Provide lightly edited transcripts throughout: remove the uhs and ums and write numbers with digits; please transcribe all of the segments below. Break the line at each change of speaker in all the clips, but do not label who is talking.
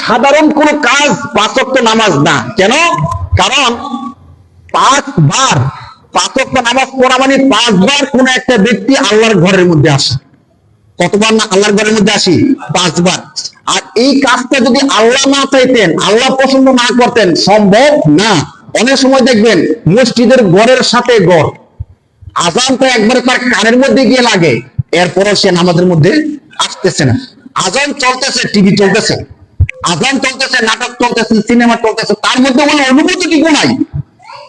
সাধারণ কোন কাজ 5 ওয়াক্ত নামাজ না। কেন? কারণ 5 বার 5 ওয়াক্ত নামাজ পড়া মানে 5 বার কোন একটা ব্যক্তি আল্লাহর ঘরের মধ্যে আসে। কতবার না আল্লাহর ঘরের মধ্যে আসি? 5 বার। আর এই কাজটা যদি আল্লাহ না চাইতেন, আল্লাহ পছন্দ না করতেন, সম্ভব না। অনেক সময় দেখবেন মসজিদের ঘরের সাথে ঘর, আজানটা একবারে তার কানের মধ্যে গিয়ে লাগে, এরপরও সে নামাজের মধ্যে আসতেছে না। আজান চলতেছে, টিভি চলতেছে, আজান চলতেছে, নাটক চলতেছে, সিনেমা চলতেছে, তার মধ্যে কোনো অনুভূতিটুকু নাই।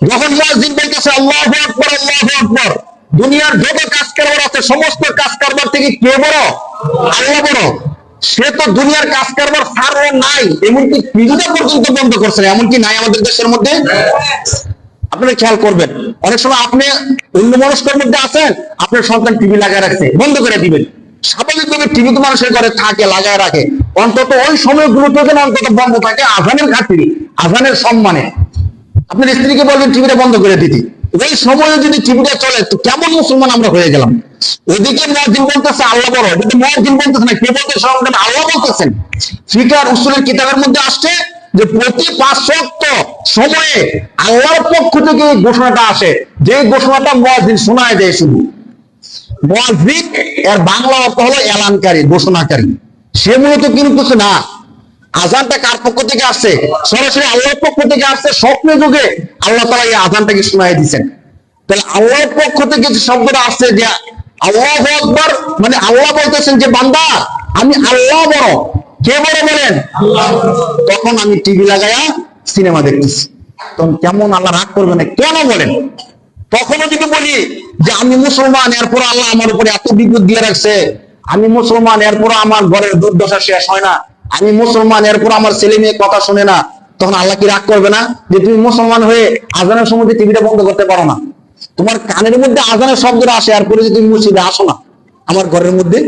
যখন মুয়াজ্জিন বলতেছে আল্লাহু আকবার আল্লাহু আকবার, দুনিয়ার যত কাজ কারবার আছে সমস্ত কাজ কারবার থেকে কে বড়? আল্লাহ বড়। সে তো দুনিয়ার কাজ কারবার ছাড়ও নাই, এমনকি টিভিটা পর্যন্ত বন্ধ করছে। এমনকি নাই আমাদের দেশের মধ্যে? আপনারা খেয়াল করবেন, অনেক সময় আপনি অন্য মানুষের মধ্যে আছেন, আপনার সন্তান টিভি লাগায় রাখছে, বন্ধ করে দিবেন। স্বাভাবিকভাবে টিভি তো মানুষের ঘরে থাকে, লাগায় রাখে, অন্তত ওই সময়গুলোতে যেন অন্তত বন্ধ থাকে, আজানের খাতিরে, আজানের সম্মানে। আপনার স্ত্রীকে বলবেন টিভিটা বন্ধ করে দিতে। এই সময়ে যদি টিভিটা চলে, তো কেমন মুসলমান আমরা হয়ে গেলাম? ওদিকে মুয়াজ্জিন বলতেছে আল্লাহ বড়, ওদিকে মুয়াজ্জিন বলতেছে না, কে বলতেছে? আল্লাহ বলতেছেন। ফিকহ আর উসুলের কিতাবের মধ্যে আসছে যে প্রতি 5 ওয়াক্ত সময়ে আল্লাহর পক্ষ থেকে এই ঘোষণাটা আসে, যে ঘোষণাটা মুয়াজ্জিন শোনায় দেয়। শুধু মুয়াজ্জিন এর বাংলা অর্থ হলো এলানকারী, ঘোষণাকারী। সে মূলত কিন্তু না। আজানটা কার পক্ষ থেকে আসছে? সরাসরি আল্লাহর পক্ষ থেকে আসছে। স্বপ্নে যুগে আল্লাহ তাআলা এই আজানটাকে শোনায় দিয়েছেন। তাহলে আল্লাহর পক্ষ থেকে যে শব্দটা আসছে যে আল্লাহু আকবার, মানে আল্লাহ বলতেছেন যে বান্দা আমি আল্লাহ বড়। কে বড় বলেন? আল্লাহ। তখন আমি টিভি লাগায়া সিনেমা দেখতেছি, তখন কেমন আল্লাহ রাগ করবে না? কেন বলেন? তখনও যদি বলি যে আমি মুসলমান, এরপর আল্লাহ আমার উপরে এত বিপদ দিয়ে রাখছে, আমি মুসলমান, এরপর আমার ঘরের দুর্দশা শেষ হয় না, আমি মুসলমান, এরপর আমার ছেলে মেয়ে কথা শুনে না, তখন আল্লাহ কি রাগ করবে না? যে তুমি মুসলমান হয়ে আজানের সময় টিভিটা বন্ধ করতে পারো না, তোমার কানের মধ্যে আজানের শব্দটা আসে, এরপরে যে তুমি মসজিদে আসো না আমার ঘরের মধ্যে।